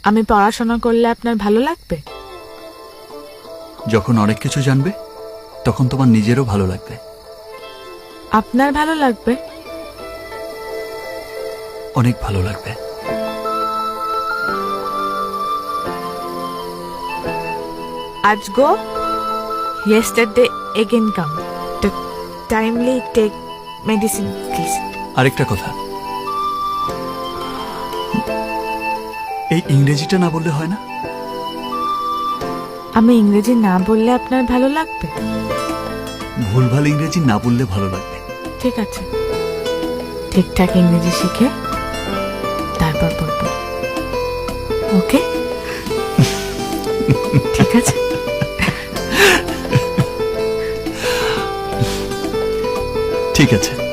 আমি পড়াশোনা করলে আপনার ভালো লাগবে? যখন অনেক কিছু জানবে তখন তোমার নিজেরও ভালো লাগবে। আপনার ভালো লাগবে? অনেক ভালো লাগবে। আজ গো, yesterday again come. Timely take medicine, please. আরেকটা কথা, এই ইংরেজিটা না বললে হয় না? আমি ইংরেজি না বললে আপনার ভালো লাগবে? ভুলভাল ইংরেজি না বললে ভালো লাগবে। ঠিক আছে, ঠিকঠাক ইংরেজি শিখে তারপর বলবো। ওকে, ঠিক আছে। ঠিক আছে।